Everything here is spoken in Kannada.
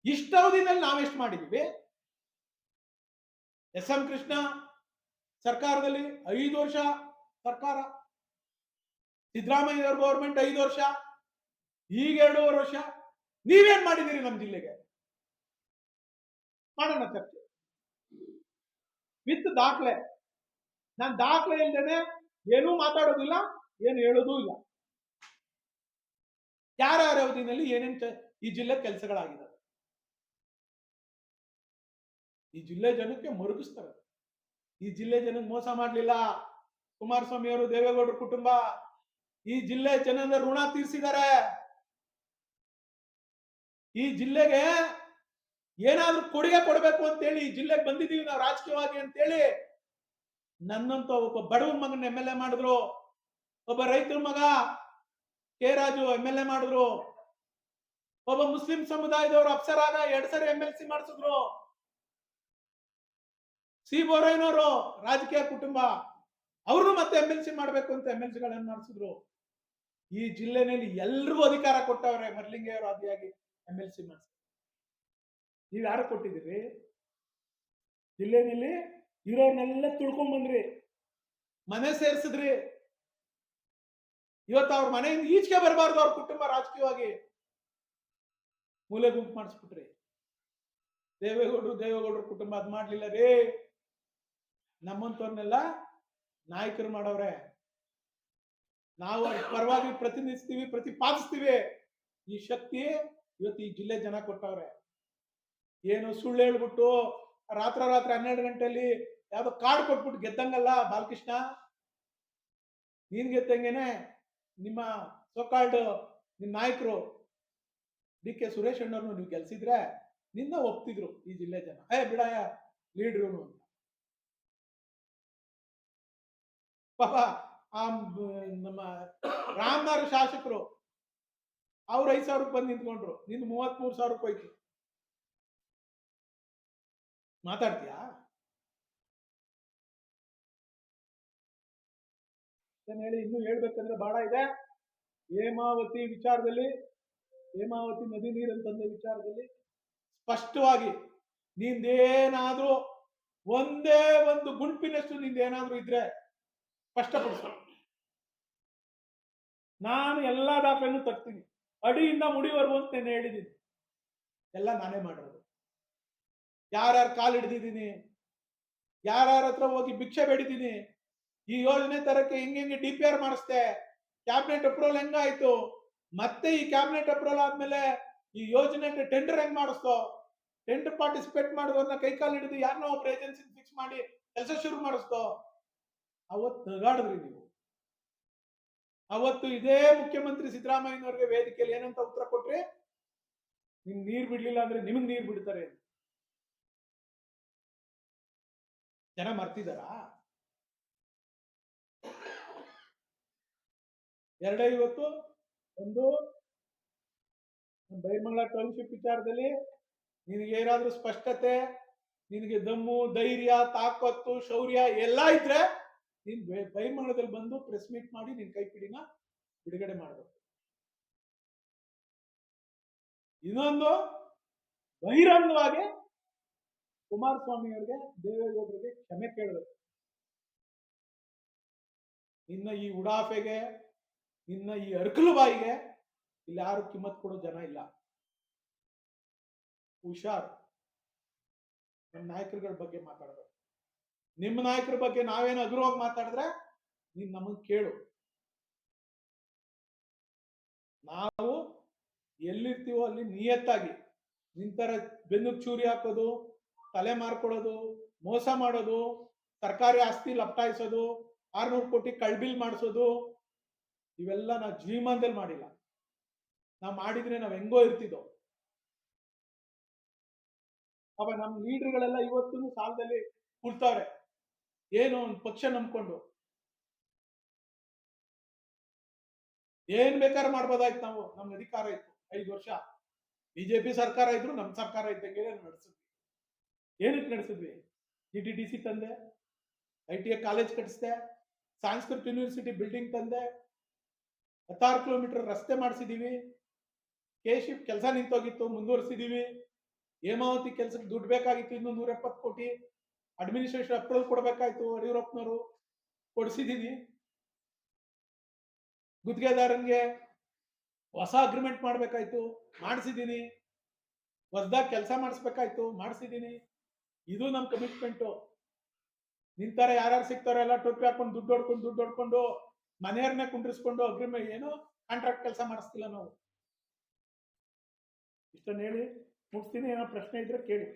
ಇಷ್ಟ ಅವಧಿನಲ್ಲಿ ನಾವೆಷ್ಟು ಮಾಡಿದೀವಿ? ಎಸ್ ಎಂ ಕೃಷ್ಣ ಸರ್ಕಾರದಲ್ಲಿ 5 ವರ್ಷ ಸರ್ಕಾರ, ಸಿದ್ದರಾಮಯ್ಯ ಗವರ್ಮೆಂಟ್ 5 ವರ್ಷ, ಈಗ 2.5 ವರ್ಷ. ನೀವೇನ್ ಮಾಡಿದಿರಿ ನಮ್ಮ ಜಿಲ್ಲೆಗೆ? ಮಾಡೋಣ ಚರ್ಚೆ ವಿತ್ ದಾಖಲೆ. ನಾನು ದಾಖಲೆ ಇಲ್ದೇನೆ ಏನೂ ಮಾತಾಡೋದಿಲ್ಲ, ಏನು ಹೇಳೋದೂ ಇಲ್ಲ. ಯಾರ್ಯಾರ ಅವಧಿನಲ್ಲಿ ಏನೇನು ಈ ಜಿಲ್ಲೆ ಕೆಲಸಗಳಾಗಿದ್ದಾವೆ ಈ ಜಿಲ್ಲೆ ಜನಕ್ಕೆ ಮರುಗಿಸ್ತಾರೆ. ಈ ಜಿಲ್ಲೆ ಜನಕ್ಕೆ ಮೋಸ ಮಾಡಲಿಲ್ಲ ಕುಮಾರಸ್ವಾಮಿ ಅವರು, ದೇವೇಗೌಡರ ಕುಟುಂಬ. ಈ ಜಿಲ್ಲೆ ಜನರ ಋಣ ತೀರಿಸಿದ್ದಾರೆ. ಈ ಜಿಲ್ಲೆಗೆ ಏನಾದ್ರೂ ಕೊಡುಗೆ ಕೊಡಬೇಕು ಅಂತೇಳಿ ಈ ಜಿಲ್ಲೆಗೆ ಬಂದಿದ್ದೀವಿ ನಾವು ರಾಜಕೀಯವಾಗಿ ಅಂತೇಳಿ ನನ್ನಂತ ಒಬ್ಬ ಬಡವನ ಮಗನ MLA ಮಾಡಿದ್ರು, ಒಬ್ಬ ರೈತರ ಮಗ ಕೆ ರಾಜು MLA ಮಾಡಿದ್ರು, ಒಬ್ಬ ಮುಸ್ಲಿಂ ಸಮುದಾಯದವರು ಅಫ್ಸರಾಗ 2 ಸರಿ MLC ಮಾಡಿಸಿದ್ರು. ಸಿ ಬೋರಯ್ಯನವರು ರಾಜಕೀಯ ಕುಟುಂಬ, ಅವರು ಮತ್ತೆ MLC ಮಾಡಬೇಕು ಅಂತ MLCಗಳನ್ನು ಮಾಡಿಸಿದ್ರು. ಈ ಜಿಲ್ಲೆನಲ್ಲಿ ಎಲ್ರಿಗೂ ಅಧಿಕಾರ ಕೊಟ್ಟವ್ರೆ. ಮರ್ಲಿಂಗೆ ಅವರು ಆದಿಯಾಗಿ MLC ಮಾಡಿಸಿದ್ರು. ನೀವು ಯಾರು ಕೊಟ್ಟಿದ್ದೀರಿ? ಜಿಲ್ಲೆನಲ್ಲಿ ಇರೋರ್ನೆಲ್ಲ ತುಳ್ಕೊಂಡ್ ಬಂದ್ರಿ, ಮನೆ ಸೇರಿಸಿದ್ರಿ. ಇವತ್ತು ಅವ್ರ ಮನೆಯಿಂದ ಈಚೆಗೆ ಬರಬಾರ್ದು ಅವ್ರ ಕುಟುಂಬ ರಾಜಕೀಯವಾಗಿ. ಮೂಲೆ ಗುಂಪು ಮಾಡಿಸ್ಬಿಟ್ರಿ. ದೇವೇಗೌಡರು ಕುಟುಂಬ ಅದ್ ಮಾಡ್ಲಿಲ್ಲ ರೀ. ನಮ್ಮಂತವ್ರನ್ನೆಲ್ಲ ನಾಯಕರು ಮಾಡವ್ರೆ. ನಾವು ಪರವಾಗಿ ಪ್ರತಿನಿಧಿಸ್ತೀವಿ, ಪ್ರತಿಪಾದಿಸ್ತೀವಿ. ಈ ಶಕ್ತಿ ಇವತ್ತು ಈ ಜಿಲ್ಲೆ ಜನ ಕೊಟ್ಟವ್ರೆ. ಏನು ಸುಳ್ಳು ಹೇಳ್ಬಿಟ್ಟು ರಾತ್ರಿ 12 ಗಂಟೆಯಲ್ಲಿ ಯಾವ್ದೋ ಕಾರ್ಡ್ ಕೊಟ್ಬಿಟ್ಟು ಗೆದ್ದಂಗಲ್ಲ ಬಾಲಕೃಷ್ಣ. ನೀನ್ ಗೆದ್ದಂಗೆನೆ ನಿಮ್ಮ ಸೋಕಾಲ್ಡ್ ನಿಮ್ ನಾಯಕರು DK ಸುರೇಶ್ ಅಣ್ಣವ್ರನ್ನು ನೀವು ಗೆಲ್ಸಿದ್ರೆ ನಿನ್ನ ಒಪ್ತಿದ್ರು ಈ ಜಿಲ್ಲೆ ಜನ. ಬಿಡಾಯ ಲೀಡ್ರು ಅಂತ. ಪಾಪ ಆ ನಮ್ಮ ರಾಮನಗರ ಶಾಸಕರು ಅವ್ರು 5,000 ಬಂದು ನಿಂತ್ಕೊಂಡ್ರು, ನಿಂದು 33,000 ಹೋಯ್ತು. ಮಾತಾಡ್ತೀಯಾ? ಹೇಳಿ. ಇನ್ನು ಹೇಳ್ಬೇಕಂದ್ರೆ ಬಹಳ ಇದೆ. ಹೇಮಾವತಿ ವಿಚಾರದಲ್ಲಿ, ಹೇಮಾವತಿ ನದಿ ನೀರಂತಂದ ವಿಚಾರದಲ್ಲಿ ಸ್ಪಷ್ಟವಾಗಿ ನಿಂದೇನಾದ್ರೂ ಒಂದೇ ಒಂದು ಗುಂಪಿನಷ್ಟು ನಿಂದೇನಾದ್ರೂ ಇದ್ರೆ ಸ್ಪಷ್ಟಪಡಿಸ. ನಾನು ಎಲ್ಲಾ ದಾಖಲೆಯನ್ನು ತರ್ತೀನಿ, ಅಡಿಯಿಂದ ಮುಡಿವರೆಗೂ ಅಂತ ನಾನು ಹೇಳಿದ್ದೀನಿ. ಎಲ್ಲ ನಾನೇ ಮಾಡಿರೋದು. ಯಾರ್ಯಾರು ಕಾಲು ಹಿಡಿದಿದ್ದೀನಿ, ಯಾರ್ಯಾರ ಹತ್ರ ಹೋಗಿ ಭಿಕ್ಷೆ ಬೇಡಿದ್ದೀನಿ, ಈ ಯೋಜನೆ ತರಕ್ಕೆ ಹೆಂಗೆ DPR ಮಾಡಿಸ್ದೆ, ಕ್ಯಾಬಿನೆಟ್ ಅಪ್ರೂವಲ್ ಹೆಂಗಾಯ್ತು, ಮತ್ತೆ ಈ ಕ್ಯಾಬಿನೆಟ್ ಅಪ್ರೂವಲ್ ಆದ್ಮೇಲೆ ಈ ಯೋಜನೆಗೆ ಟೆಂಡರ್ ಹೆಂಗ್ ಮಾಡಿಸ್ತೋ, ಟೆಂಡರ್ ಪಾರ್ಟಿಸಿಪೇಟ್ ಮಾಡೋದನ್ನ ಕೈಕಾಲು ಹಿಡಿದು ಯಾರನ್ನೋ ಒಬ್ರು ಏಜೆನ್ಸಿ ಫಿಕ್ಸ್ ಮಾಡಿ ಕೆಲಸ ಶುರು ಮಾಡಿಸ್ತೋ. ಅವತ್ತು ನಗಾಡಿದ್ರಿ ನೀವು. ಅವತ್ತು ಇದೇ ಮುಖ್ಯಮಂತ್ರಿ ಸಿದ್ದರಾಮಯ್ಯನವರಿಗೆ ವೇದಿಕೆಯಲ್ಲಿ ಏನಂತ ಉತ್ತರ ಕೊಟ್ರಿ? ನಿಮ್ ನೀರ್ ಬಿಡ್ಲಿಲ್ಲ ಅಂದ್ರೆ ನಿಮಗ್ ನೀರ್ ಬಿಡ್ತಾರೆ. ಜನ ಮರ್ತಿದಾರ? 250 ಒಂದು ಬೈರ್ಮಂಗ್ಲ ಟೌನ್ಶಿಪ್ ವಿಚಾರದಲ್ಲಿ ನಿನಗೆ ಏನಾದ್ರೂ ಸ್ಪಷ್ಟತೆ, ನಿನಗೆ ದಮ್ಮು, ಧೈರ್ಯ, ತಾಕತ್ತು, ಶೌರ್ಯ ಎಲ್ಲ ಇದ್ರೆ ನೀನ್ ಬೈರ್ಮಂಗ್ಲದಲ್ಲಿ ಬಂದು ಪ್ರೆಸ್ ಮೀಟ್ ಮಾಡಿ ನಿನ್ ಕೈಪಿಡಿನ ಬಿಡುಗಡೆ ಮಾಡಬೇಕು. ಇನ್ನೊಂದು, ಬಹಿರಂಗವಾಗಿ ಕುಮಾರಸ್ವಾಮಿ ಅವರಿಗೆ, ದೇವೇಗೌಡರಿಗೆ ಕ್ಷಮೆ ಕೇಳಬೇಕು. ನಿನ್ನ ಈ ಉಡಾಫೆಗೆ, ನಿನ್ನ ಈ ಅರ್ಕಲು ಬಾಯಿಗೆ ಇಲ್ಲಿ ಯಾರು ಕಿಮ್ಮತ್ ಕೊಡೋ ಜನ ಇಲ್ಲ. ಹುಷಾರ್. ನಮ್ಮ ನಾಯಕರುಗಳ ಬಗ್ಗೆ ಮಾತಾಡಬೇಕು. ನಿಮ್ಮ ನಾಯಕರ ಬಗ್ಗೆ ನಾವೇನು ಅಗ್ರವಾಗಿ ಮಾತಾಡಿದ್ರೆ ನೀನ್ ನಮಗ್ ಕೇಳು. ನಾವು ಎಲ್ಲಿರ್ತೀವೋ ಅಲ್ಲಿ ನಿಯತ್ತಾಗಿ ನಿಂತರ ಬೆನ್ನು ಚೂರಿ ಹಾಕೋದು, ತಲೆ ಮಾರ್ಕೊಳ್ಳೋದು, ಮೋಸ ಮಾಡೋದು, ಸರ್ಕಾರಿ ಆಸ್ತಿ ಲಪ್ಟಾಯಿಸೋದು, 600 ಕೋಟಿ ಕಳ್ಬಿಲ್ ಮಾಡಿಸೋದು, ಇವೆಲ್ಲ ನಾವು ಜೀವಮಾನದಲ್ಲಿ ಮಾಡಿಲ್ಲ. ನಾವು ಮಾಡಿದ್ರೆ ನಾವ್ ಹೆಂಗೋ ಇರ್ತಿದ್ದೋ. ಅವ ನಮ್ಮ ಲೀಡರ್ಗಳೆಲ್ಲ ಇವತ್ತು ಸಾಲದಲ್ಲಿ ಕೂರ್ತಾವ್ರೆ, ಏನು ಒಂದು ಪಕ್ಷ ನಂಬ್ಕೊಂಡು. ಏನ್ ಬೇಕಾದ್ರೆ ಮಾಡ್ಬೋದಾಯ್ತು. ನಾವು, ನಮ್ಗೆ ಅಧಿಕಾರ ಇತ್ತು 5 ವರ್ಷ. ಬಿಜೆಪಿ ಸರ್ಕಾರ ಇದ್ರು ನಮ್ ಸರ್ಕಾರ ಇದ್ದಂಗೆ ನಡೆಸಿದ್ವಿ. ಏನಕ್ಕೆ ನಡೆಸಿದ್ವಿ? GTDC ತಂದೆ, ITI ಕಾಲೇಜ್ ಕಟ್ಟಿಸ್ದೆ, ಸಂಸ್ಕೃತ್ ಯೂನಿವರ್ಸಿಟಿ ಬಿಲ್ಡಿಂಗ್ ತಂದೆ, 16 ಕಿಲೋಮೀಟರ್ ರಸ್ತೆ ಮಾಡಿಸಿದೀವಿ, KSHIP ಕೆಲಸ ನಿಂತೋಗಿತ್ತು ಮುಂದುವರಿಸಿದೀವಿ, ಹೇಮಾವತಿ ಕೆಲಸಕ್ಕೆ ದುಡ್ಡು ಬೇಕಾಗಿತ್ತು, ಇನ್ನು 170 ಕೋಟಿ ಅಡ್ಮಿನಿಸ್ಟ್ರೇಷನ್ ಅಪ್ರೂವಲ್ ಕೊಡಬೇಕಾಯ್ತು, ಯಡಿಯೂರಪ್ಪನವರು ಕೊಡಿಸಿದೀನಿ. ಗುತ್ತಿಗೆದಾರನ್ಗೆ ಹೊಸ ಅಗ್ರಿಮೆಂಟ್ ಮಾಡ್ಬೇಕಾಯ್ತು, ಮಾಡಿಸಿದೀನಿ. ಹೊಸದಾಗಿ ಕೆಲಸ ಮಾಡಿಸ್ಬೇಕಾಯ್ತು, ಮಾಡಿಸಿದೀನಿ. ಇದು ನಮ್ ಕಮಿಟ್ಮೆಂಟು. ನಿಂತಾರೆ ಯಾರ್ಯಾರು ಸಿಗ್ತಾರೋ ಎಲ್ಲ ಟೊಪ್ಪಿ ಹಾಕೊಂಡು ದುಡ್ಡು ಹೊಡ್ಕೊಂಡು ಮನೆಯವ್ರನ್ನೇ ಕುಂಡ್ರಿಸ್ಕೊಂಡು ಅಗ್ರಿಮೆಂಟ್ ಏನೋ ಕಾಂಟ್ರಾಕ್ಟ್ ಕೆಲಸ ಮಾಡಿಸ್ತಿಲ್ಲ ನಾವು. ಇಷ್ಟನ್ನು ಹೇಳಿ ಮುಗಿಸ್ತೀನಿ. ಏನೋ ಪ್ರಶ್ನೆ ಇದ್ರೆ ಕೇಳಿ.